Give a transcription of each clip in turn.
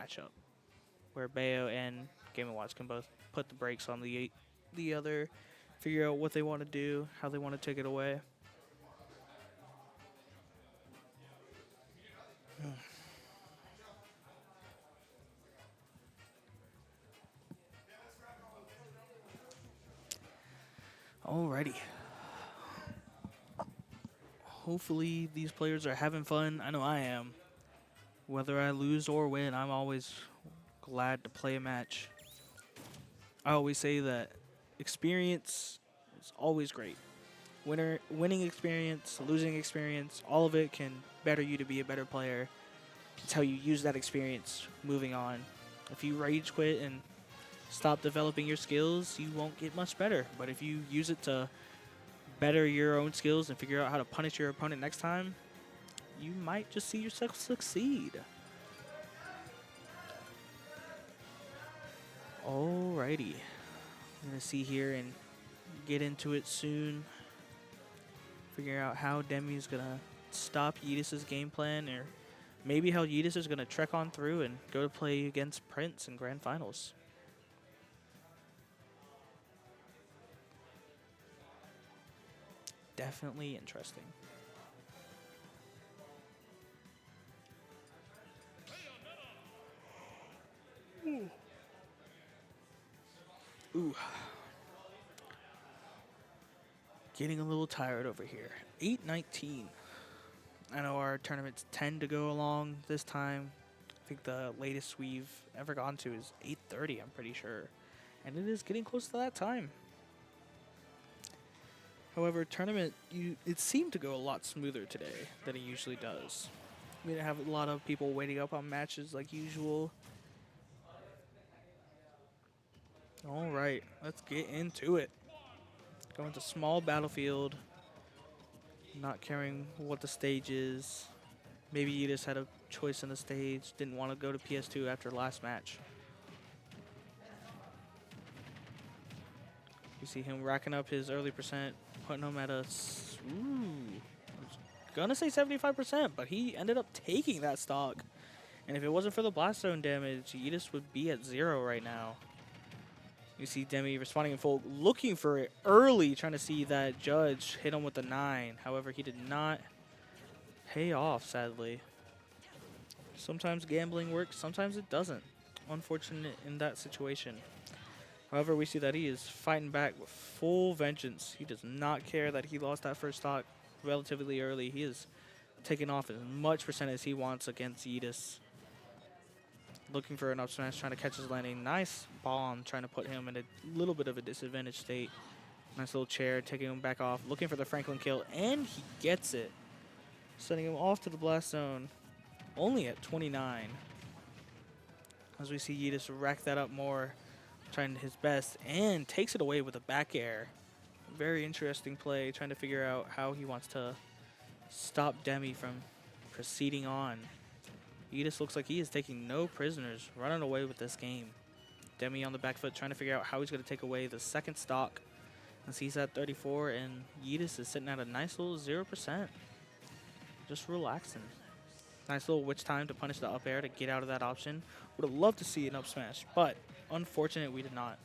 matchup where Bayo and Game & Watch can both put the brakes on the other, figure out what they want to do, how they want to take it away. Alrighty. Hopefully these players are having fun. I know I am. Whether I lose or win, I'm always glad to play a match. I always say that experience is always great. Winning experience, losing experience, all of it can better you to be a better player. It's how you use that experience moving on. If you rage quit and stop developing your skills, you won't get much better. But if you use it to better your own skills and figure out how to punish your opponent next time, you might just see yourself succeed. Alrighty. I'm going to see here and get into it soon. Figure out how Demi's going to stop YEETUS' game plan, or maybe how YEETUS is going to trek on through and go to play against Prince in Grand Finals. Definitely interesting. Ooh. Getting a little tired over here. 8:19. I know our tournaments tend to go along this time. I think the latest we've ever gone to is 8:30, I'm pretty sure. And it is getting close to that time. However, tournament, it seemed to go a lot smoother today than it usually does. We didn't have a lot of people waiting up on matches like usual. All right, let's get into it. Going to small battlefield. Not caring what the stage is. Maybe you just had a choice in the stage. Didn't want to go to PS2 after last match. You see him racking up his early percent, putting him at a, ooh, I was gonna say 75%, but he ended up taking that stock. And if it wasn't for the blast zone damage, YEETUS would be at 0 right now. You see Demi responding in full, looking for it early, trying to see that Judge hit him with the 9. However, he did not pay off, sadly. Sometimes gambling works, sometimes it doesn't. Unfortunate in that situation. However, we see that he is fighting back with full vengeance. He does not care that he lost that first stock relatively early. He is taking off as much percent as he wants against YEETUS. Looking for an up smash, trying to catch his landing. Nice bomb, trying to put him in a little bit of a disadvantaged state. Nice little chair, taking him back off. Looking for the Franklin kill, and he gets it. Sending him off to the blast zone, only at 29. As we see YEETUS rack that up more, trying his best, and takes it away with a back air. Very interesting play, trying to figure out how he wants to stop Demi from proceeding on. YEETUS looks like he is taking no prisoners, running away with this game. Demi on the back foot, trying to figure out how he's going to take away the second stock. As he's at 34, and YEETUS is sitting at a nice little 0%. Just relaxing. Nice little witch time to punish the up air to get out of that option. Would have loved to see an up smash, but unfortunate we did not.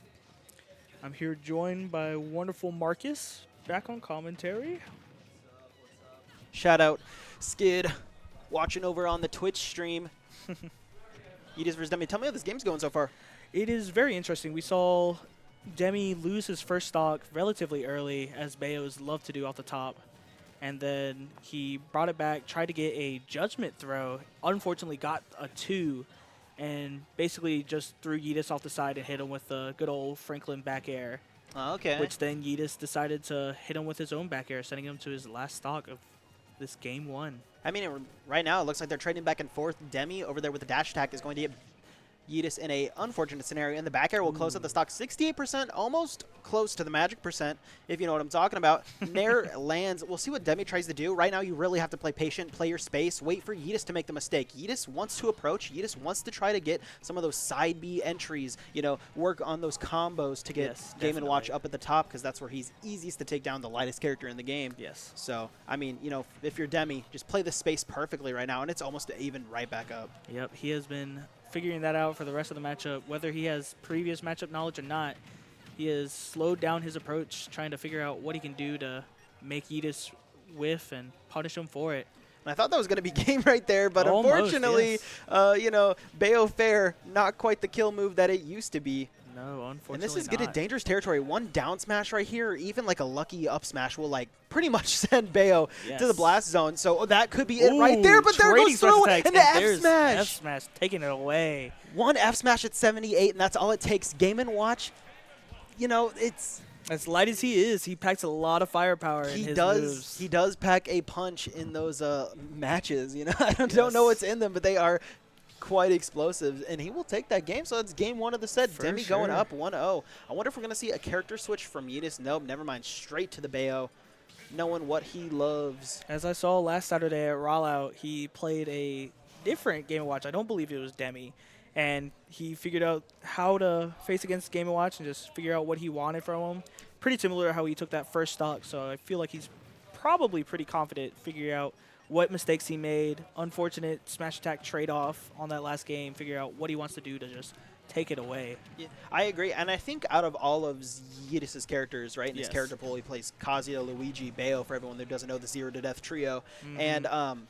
I'm here joined by wonderful Marcus, back on commentary. Shout out Skid, watching over on the Twitch stream. YEETUS versus Demi. Tell me how this game's going so far. It is very interesting. We saw Demi lose his first stock relatively early, as Bayos love to do off the top. And then he brought it back, tried to get a judgment throw, unfortunately got a 2, and basically just threw YEETUS off the side and hit him with the good old Franklin back air. Oh, okay. Which then YEETUS decided to hit him with his own back air, sending him to his last stock of this game 1. I mean, right now it looks like they're trading back and forth. Demi over there with the dash attack is going to get YEETUS in a unfortunate scenario, and the back air will close out the stock 68%, almost close to the magic percent, if you know what I'm talking about. Nair lands. We'll see what Demi tries to do. Right now, you really have to play patient, play your space, wait for YEETUS to make the mistake. YEETUS wants to approach. YEETUS wants to try to get some of those side B entries, you know, work on those combos to get Game & Watch up at the top, because that's where he's easiest to take down the lightest character in the game. Yes. So, I mean, you know, if you're Demi, just play the space perfectly right now, and it's almost even right back up. Yep, he has been figuring that out for the rest of the matchup. Whether he has previous matchup knowledge or not, he has slowed down his approach, trying to figure out what he can do to make YEETUS whiff and punish him for it. And I thought that was going to be game right there, but Almost, unfortunately, yes. you know, Bayo Fair, not quite the kill move that it used to be. No, unfortunately And this is not. getting dangerous territory. One down smash right here, or even like a lucky up smash will like pretty much send Bayo to the blast zone. So that could be it right there, but there goes through and the F smash. F smash taking it away. One F smash at 78, and that's all it takes. Game & Watch, you know, it's... As light as he is, he packs a lot of firepower in his moves. He does pack a punch in those matches, you know. I don't know what's in them, but they are quite explosive, and he will take that game. So that's game 1 of the set. For Demi sure. going up 1-0. I wonder if we're going to see a character switch from YEETUS. Nope, never mind. Straight to the Bayo, knowing what he loves. As I saw last Saturday at Rollout, he played a different Game & Watch. I don't believe it was Demi. And he figured out how to face against Game & Watch and just figure out what he wanted from him. Pretty similar to how he took that first stock, so I feel like he's probably pretty confident figuring out what mistakes he made. Unfortunate smash attack trade-off on that last game, figure out what he wants to do to just take it away. Yeah, I agree, and I think out of all of YEETUS' characters, right, in his character pool, he plays Kazuya, Luigi, Bayo, for everyone that doesn't know the Zero to Death trio. And,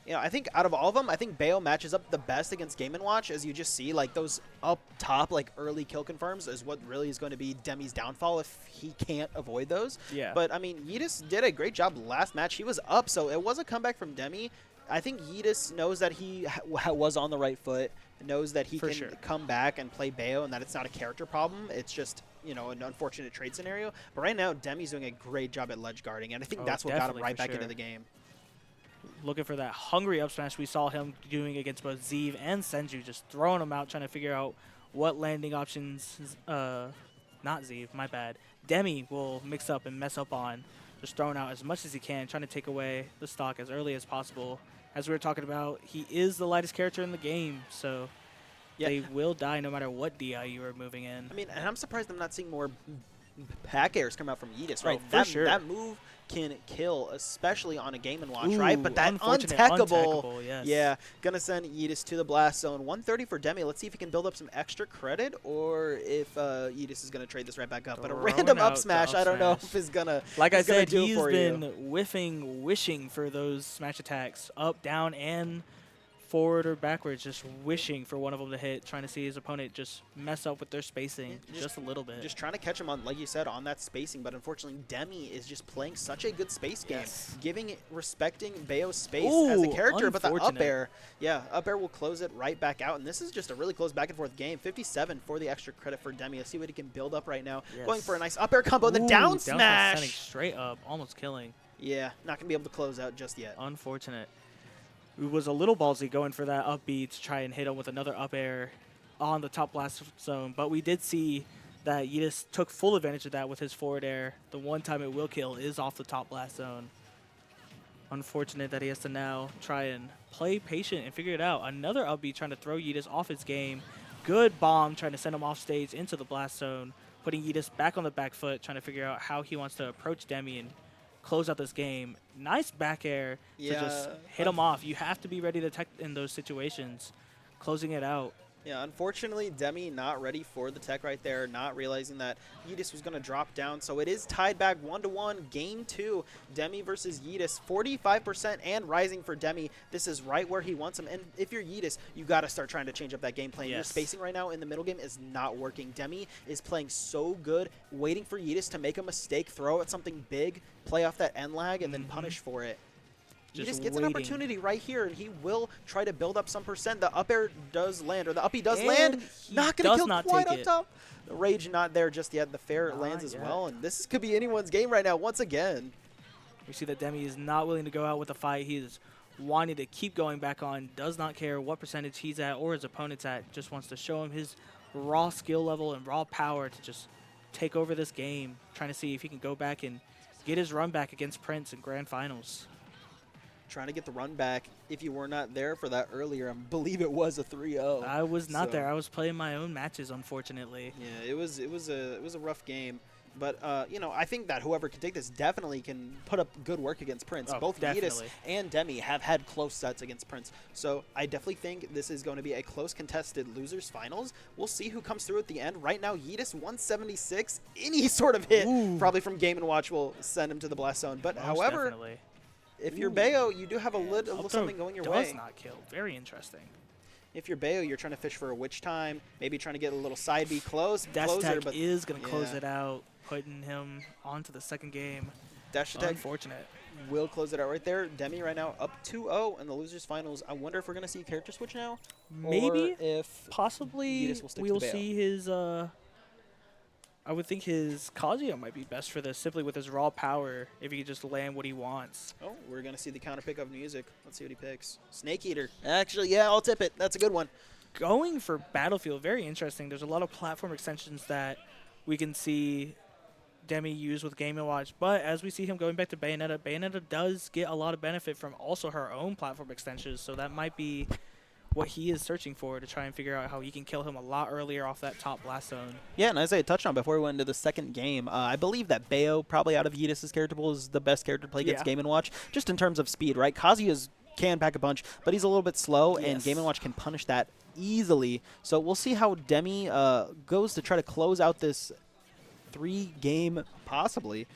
you know, I think out of all of them, I think Bayo matches up the best against Game & Watch, as you just see, like, those up top, like, early kill confirms is what really is going to be Demi's downfall if he can't avoid those. Yeah. But, I mean, YEETUS did a great job last match. He was up, so it was a comeback from Demi. I think YEETUS knows that he was on the right foot, knows that he can come back and play Bayo, and that it's not a character problem. It's just, you know, an unfortunate trade scenario. But right now, Demi's doing a great job at ledge guarding, and I think that's what got him right back into the game. Looking for that hungry up smash we saw him doing against both Zeev and Senju, just throwing them out, trying to figure out what landing options, not Zeev, my bad, Demi will mix up and mess up on. Just throwing out as much as he can, trying to take away the stock as early as possible. As we were talking about, he is the lightest character in the game, so they will die no matter what DI you are moving in. I mean, and I'm surprised I'm not seeing more back airs come out from YEETUS, right? Oh, for sure. That move can kill, especially on a Game & Watch, Ooh, right? But that untackable, yes. yeah, gonna send YEETUS to the blast zone. 130 for Demi. Let's see if he can build up some extra credit, or if YEETUS is gonna trade this right back up. But a random up smash, I don't know if is gonna. Like I said, he's been wishing for those smash attacks, up, down, and forward or backwards, just wishing for one of them to hit, trying to see his opponent just mess up with their spacing just a little bit. Just trying to catch him on, like you said, on that spacing, but unfortunately Demi is just playing such a good space game, respecting Bayo's space as a character, but the up air, up air will close it right back out, and this is just a really close back and forth game. 57 for the extra credit for Demi. Let's see what he can build up right now. Going for a nice up air combo, the down smash! Sending straight up, almost killing. Yeah, not going to be able to close out just yet. Unfortunate. It was a little ballsy going for that up B to try and hit him with another up air on the top blast zone, but we did see that YEETUS took full advantage of that with his forward air. The one time it will kill is off the top blast zone. Unfortunate that he has to now try and play patient and figure it out. Another up B trying to throw YEETUS off his game. Good bomb trying to send him off stage into the blast zone, putting YEETUS back on the back foot, trying to figure out how he wants to approach Demi and close out this game. Nice back air to just hit him off. You have to be ready to tech in those situations, closing it out. Yeah, unfortunately, Demi not ready for the tech right there, not realizing that YEETUS was going to drop down. So it is tied back 1-1, game 2, Demi versus YEETUS, 45% and rising for Demi. This is right where he wants him. And if you're YEETUS, you got to start trying to change up that game plan. Your spacing right now in the middle game is not working. Demi is playing so good, waiting for YEETUS to make a mistake, throw at something big, play off that end lag, and then punish for it. YEETUS gets an opportunity right here, and he will try to build up some percent. The up air does land, or the uppy does land. Not going to kill quite on top. The rage not there just yet. The fair lands as well, and this could be anyone's game right now once again. We see that Demi is not willing to go out with the fight. He is wanting to keep going back on, does not care what percentage he's at or his opponent's at, just wants to show him his raw skill level and raw power to just take over this game, trying to see if he can go back and get his run back against Prince in Grand Finals. Trying to get the run back. If you were not there for that earlier, I believe it was a 3-0. I was not there. I was playing my own matches, unfortunately. Yeah, it was a rough game. But, you know, I think that whoever can take this definitely can put up good work against Prince. Oh, Both YEETUS definitely. and Demi have had close sets against Prince. So I definitely think this is going to be a close contested losers finals. We'll see who comes through at the end. Right now, YEETUS 176. Any sort of hit, Ooh. probably from Game & Watch, will send him to the blast zone. But Most however, definitely. if you're Bayo, you do have a And little up something throw going your does way. not kill. Very interesting. If you're Bayo, you're trying to fish for a witch time, maybe trying to get a little side B closer, Attack but is going to close yeah. it out, putting him onto the second game. dash attack Unfortunate. will close it out right there. Demi right now up 2-0 in the losers finals. I wonder if we're going to see a character switch now, Maybe, or if possibly, YEETUS will stick to we'll Bayo. see his, I would think his Kazuya might be best for this, simply with his raw power, if he could just land what he wants. Oh, we're going to see the counter pick of music. Let's see what he picks. Snake Eater. Actually, yeah, I'll tip it. That's a good one. Going for Battlefield, very interesting. There's a lot of platform extensions that we can see Demi use with Game & Watch, but as we see him going back to Bayonetta, Bayonetta does get a lot of benefit from also her own platform extensions, so that might be what he is searching for to try and figure out how he can kill him a lot earlier off that top blast zone. Yeah, and as I touched on before we went into the second game, I believe that Bayo, probably out of YEETUS' character pool, is the best character to play against Yeah. Game & Watch, just in terms of speed, right? Kazuya's can pack a punch, but he's a little bit slow, and Yes. Game & Watch can punish that easily. So we'll see how Demi goes to try to close out this 3-game, possibly,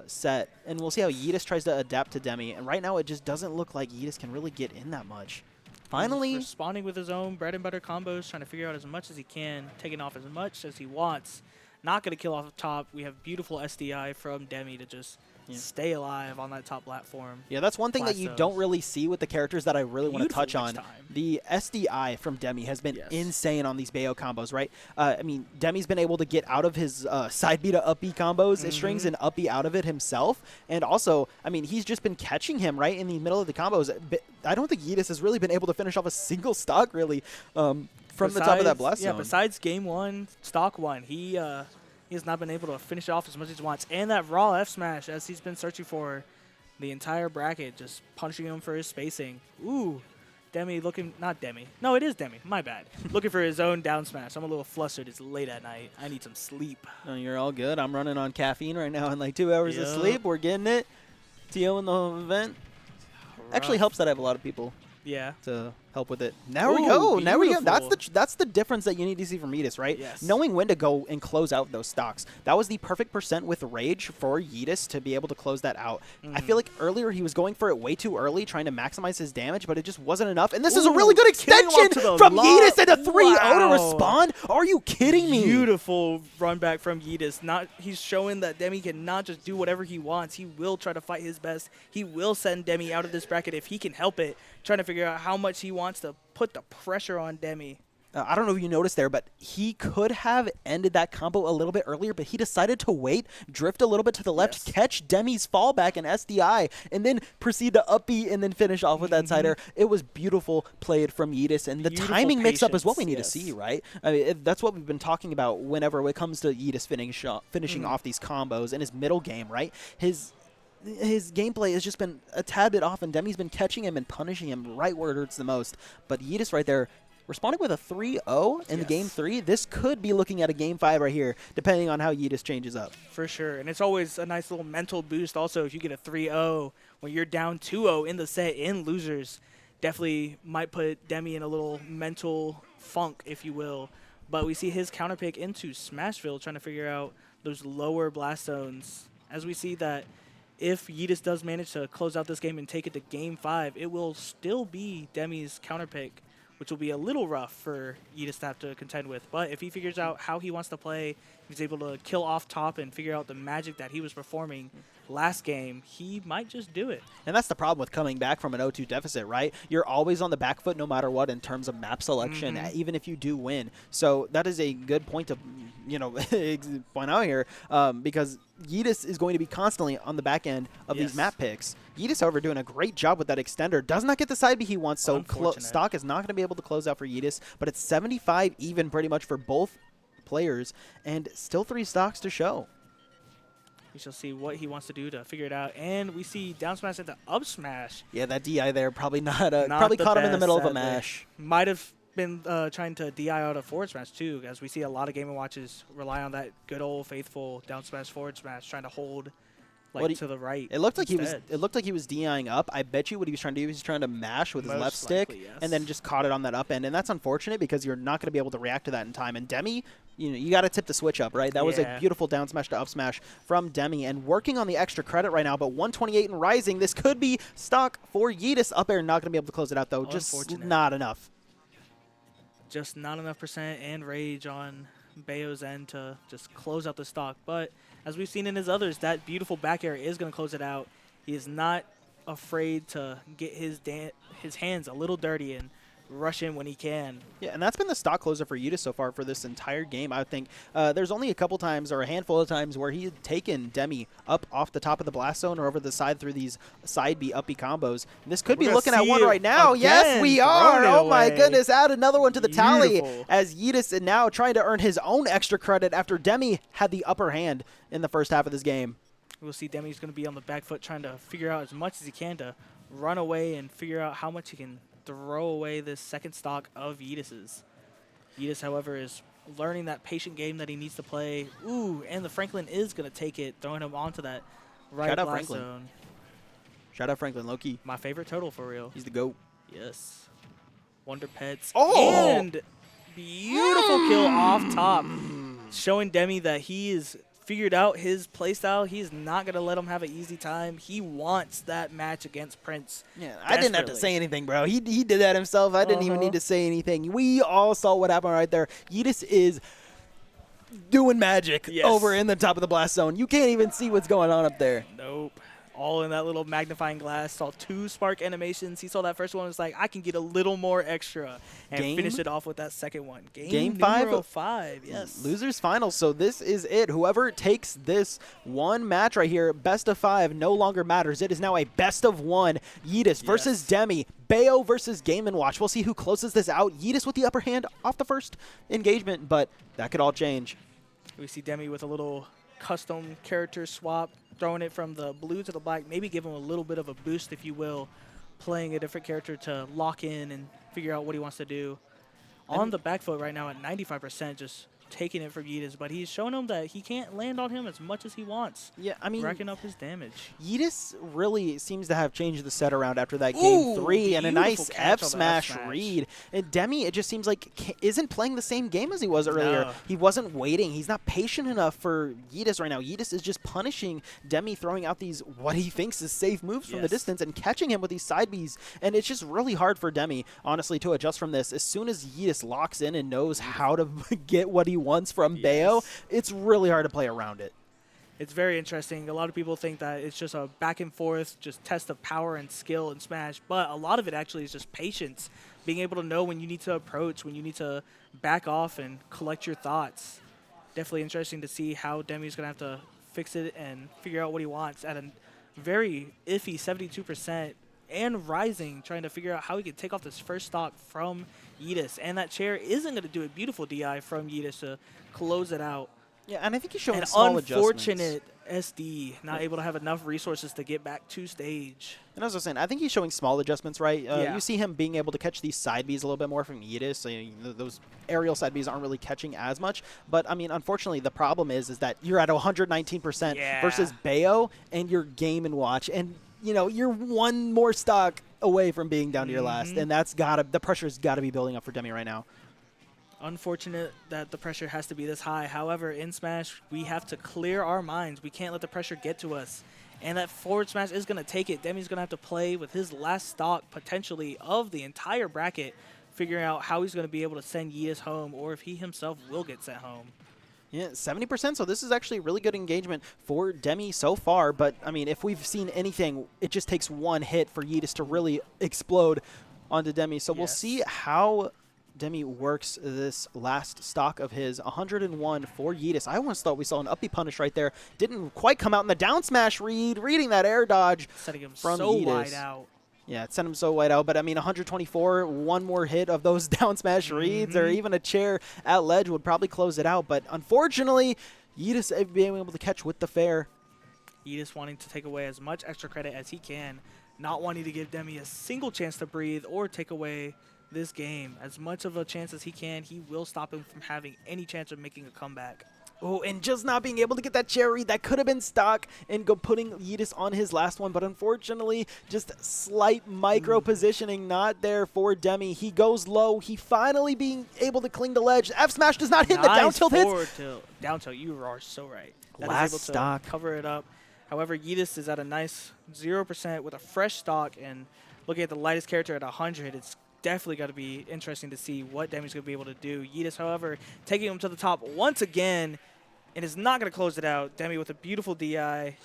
set, and we'll see how YEETUS tries to adapt to Demi, and right now it just doesn't look like YEETUS can really get in that much. Finally, He's responding with his own bread and butter combos, trying to figure out as much as he can, taking off as much as he wants. Not going to kill off the top. We have beautiful SDI from Demi to just stay alive on that top platform. yeah, that's one thing that you Blast don't zones. really see with the characters that I really want to Beautiful touch on. next time. The SDI from Demi has been Yes. insane on these Bayo combos, right? I mean, Demi's been able to get out of his side B to up B combos, his strings, and up B out of it himself. And also, I mean, he's just been catching him right in the middle of the combos. But I don't think YEETUS has really been able to finish off a single stock, really, from the top of that blast Yeah, zone. besides game one, stock one, he has not been able to finish it off as much as he wants. And that raw F smash, as he's been searching for the entire bracket, just punching him for his spacing. Ooh, Demi looking, not Demi. No, it is Demi. My bad. Looking for his own down smash. I'm a little flustered. It's late at night. I need some sleep. No, you're all good. I'm running on caffeine right now in like 2 hours of Yup. sleep. We're getting it. TO in the whole event. Actually Rough. helps that I have a lot of people Yeah. to help with it. Now we Ooh, go. Now we go. beautiful. That's the difference that you need to see from YEETUS, right? Yes. Knowing when to go and close out those stocks. That was the perfect percent with Rage for YEETUS to be able to close that out. I feel like earlier he was going for it way too early, trying to maximize his damage, but it just wasn't enough. And this is a really good killing him off extension to the from lot. YEETUS and a 3-0 to Wow. respond. Are you kidding me? Beautiful run back from YEETUS. He's showing that Demi can not just do whatever he wants. He will try to fight his best. He will send Demi out of this bracket if he can help it. Trying to figure out how much he wants to put the pressure on Demi. I don't know if you noticed there, but he could have ended that combo a little bit earlier, but he decided to wait, drift a little bit to the left, Yes. catch Demi's fallback and SDI, and then proceed to up B and then finish off with that sider. It was beautiful played from YEETUS, and the Beautiful timing mix-up is what we need patience, to yes. see, right? I mean, that's what we've been talking about whenever it comes to YEETUS finishing off these combos in his middle game, right? His gameplay has just been a tad bit off, and Demi's been catching him and punishing him right where it hurts the most. But YEETUS right there, responding with a 3-0 in the game 3, this could be looking at a game 5 right here, depending on how YEETUS changes up. For sure. And it's always a nice little mental boost also if you get a 3-0 when you're down 2-0 in the set in losers. Definitely might put Demi in a little mental funk, if you will. But we see his counter pick into Smashville, trying to figure out those lower blast zones. As we see that if YEETUS does manage to close out this game and take it to game 5, it will still be Demi's counter pick, which will be a little rough for YEETUS to have to contend with. But if he figures out how he wants to play, he's able to kill off top and figure out the magic that he was performing last game, he might just do it. And that's the problem with coming back from an 0-2 deficit, right? You're always on the back foot no matter what in terms of map selection, even if you do win. So that is a good point to, point out here, because YEETUS is going to be constantly on the back end of these map picks. YEETUS, however, doing a great job with that extender. Does not get the side B he wants, so stock is not going to be able to close out for YEETUS, but it's 75 even pretty much for both players, and still 3 stocks to show. We shall see what he wants to do to figure it out. And we see down smash into up smash. Yeah, that DI there probably not Not probably the caught him in the best, middle of a sadly. mash. Might have been trying to DI out of forward smash too, as we see a lot of Game & Watches rely on that good old faithful down smash forward smash, trying to hold to the right. It looked like instead. he was DIing up. I bet you what he was trying to do, he was trying to mash with his Most left stick, likely, yes. and then just caught it on that up end. And that's unfortunate because you're not going to be able to react to that in time. And Demi, you got to tip the switch up, right? That was a beautiful down smash to up smash from Demi, and working on the extra credit right now. But 128 and rising. This could be stock for YEETUS. Up air, not going to be able to close it out though. Just not enough. Just not enough percent and rage on Bayo's end to just close out the stock. But as we've seen in his others, that beautiful back air is going to close it out. He is not afraid to get his hands a little dirty and rush in when he can. Yeah, and that's been the stock closer for YEETUS so far for this entire game. I think there's only a couple times or a handful of times where he had taken Demi up off the top of the blast zone or over the side through these side B, up B combos. And this could be looking at one right now. Yes, we are. Oh my goodness, add another one to the tally as YEETUS is now trying to earn his own extra credit after Demi had the upper hand in the first half of this game. We'll see Demi's going to be on the back foot trying to figure out as much as he can to run away and figure out how much he can throw away this second stock of YEETUS's. YEETUS, however, is learning that patient game that he needs to play. Ooh, and the Franklin is going to take it, throwing him onto that right blast zone. Shout out Franklin, low-key. My favorite total for real. He's the GOAT. Yes. Wonder Pets. Oh! And beautiful kill off top, showing Demi that he is figured out his playstyle. He's not going to let him have an easy time. He wants that match against Prince. Yeah, I didn't have to say anything, bro. He did that himself. I didn't even need to say anything. We all saw what happened right there. YEETUS is doing magic over in the top of the blast zone. You can't even see what's going on up there. Nope. All in that little magnifying glass. Saw 2 spark animations. He saw that first one and was like, I can get a little more extra. And finish it off with that second one. Game 5, yes. Losers finals. So this is it. Whoever takes this one match right here, best of 5, no longer matters. It is now a best of 1. YEETUS versus Demi. Bayo versus Game & Watch. We'll see who closes this out. YEETUS with the upper hand off the first engagement, but that could all change. We see Demi with a little custom character swap, throwing it from the blue to the black, maybe give him a little bit of a boost, if you will, playing a different character to lock in and figure out what he wants to do. On the back foot right now at 95%, just taking it from YEETUS, but he's showing him that he can't land on him as much as he wants. Yeah, I mean, racking up his damage. YEETUS really seems to have changed the set around after that game 3 and a nice F smash read. And Demi, it just seems like isn't playing the same game as he was earlier. No. He wasn't waiting. He's not patient enough for YEETUS right now. YEETUS is just punishing Demi, throwing out these what he thinks is safe moves from the distance and catching him with these side Bs. And it's just really hard for Demi, honestly, to adjust from this. As soon as YEETUS locks in and knows how to get what he wants from Bayo, it's really hard to play around it. It's very interesting. A lot of people think that it's just a back and forth, just test of power and skill and smash, but a lot of it actually is just patience, being able to know when you need to approach, when you need to back off and collect your thoughts. Definitely interesting to see how Demi's going to have to fix it and figure out what he wants at a very iffy 72% and rising, trying to figure out how he can take off this first stock from YEETUS. And that chair isn't going to do a beautiful DI from YEETUS to close it out. Yeah, and I think he's showing small adjustments. Unfortunate SD, not able to have enough resources to get back to stage. And as I was saying, I think he's showing small adjustments, right? You see him being able to catch these side Bs a little bit more from YEETUS. So, those aerial side Bs aren't really catching as much. But, I mean, unfortunately, the problem is that you're at 119% versus Bayo and your Game & Watch. And, you're one more stock away from being down to your last. And the pressure's got to be building up for Demi right now. Unfortunate that the pressure has to be this high. However, in Smash, we have to clear our minds. We can't let the pressure get to us. And that forward smash is going to take it. Demi's going to have to play with his last stock, potentially, of the entire bracket, figuring out how he's going to be able to send YEETUS home or if he himself will get sent home. Yeah, 70%, so this is actually really good engagement for Demi so far. But, I mean, if we've seen anything, it just takes one hit for YEETUS to really explode onto Demi. So we'll see how Demi works this last stock of his. 101 for YEETUS. I almost thought we saw an uppy punish right there. Didn't quite come out in the down smash reading that air dodge setting him from so YEETUS. wide out. Yeah, it sent him so wide out. But, I mean, 124, one more hit of those down smash reads or even a chair at ledge would probably close it out. But, unfortunately, YEETUS being able to catch with the fair. YEETUS wanting to take away as much extra credit as he can, not wanting to give Demi a single chance to breathe or take away this game. As much of a chance as he can, he will stop him from having any chance of making a comeback. Oh, and just not being able to get that cherry that could have been stock and go putting YEETUS on his last one, but unfortunately, just slight micro positioning not there for Demi. He goes low. He finally being able to cling the ledge. F smash does not hit. The down tilt hits. Down tilt, you are so right. That Last is able to stock. cover it up. However, YEETUS is at a nice 0% with a fresh stock, and looking at the lightest character at 100, it's definitely got to be interesting to see what Demi's going to be able to do. YEETUS, however, taking him to the top once again, and is not going to close it out. Demi with a beautiful DI.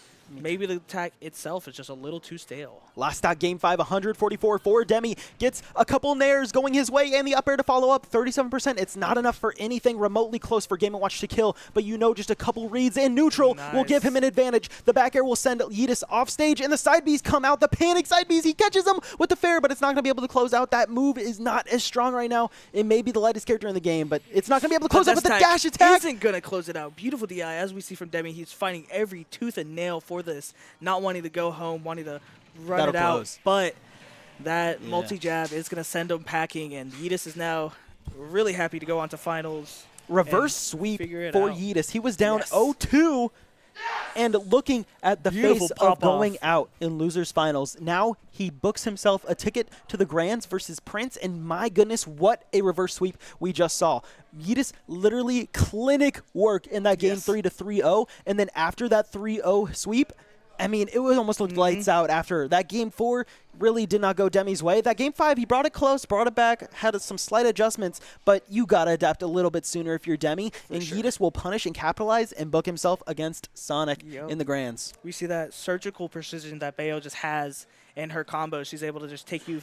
Maybe the attack itself is just a little too stale. Last stock, game 5, 144 for Demi. Gets a couple nairs going his way and the up air to follow up. 37%. It's not enough for anything remotely close for Game & Watch to kill, but you know just a couple reads in neutral will give him an advantage. The back air will send YEETUS off stage, and the side Bs come out. The panic side Bs, he catches them with the fair, but it's not going to be able to close out. That move is not as strong right now. It may be the lightest character in the game, but it's not going to be able to close out with the dash attack. Isn't going to close it out. Beautiful DI, as we see from Demi. He's fighting every tooth and nail for this, not wanting to go home, wanting to run it out, but that multi-jab is going to send him packing, and YEETUS is now really happy to go on to finals. Reverse sweep for YEETUS. He was down 0-2 and looking at the face of going out in losers finals. Now he books himself a ticket to the Grands versus Prince, and my goodness, what a reverse sweep we just saw. YEETUS literally clinic work in that game 3 to 3-0, and then after that 3-0 sweep, I mean, it would almost look lights out after. That game 4 really did not go Demi's way. That game 5, he brought it close, brought it back, had some slight adjustments, but you got to adapt a little bit sooner if you're Demi. YEETUS will punish and capitalize and book himself against Sonic in the Grands. We see that surgical precision that Bayo just has in her combos. She's able to just take you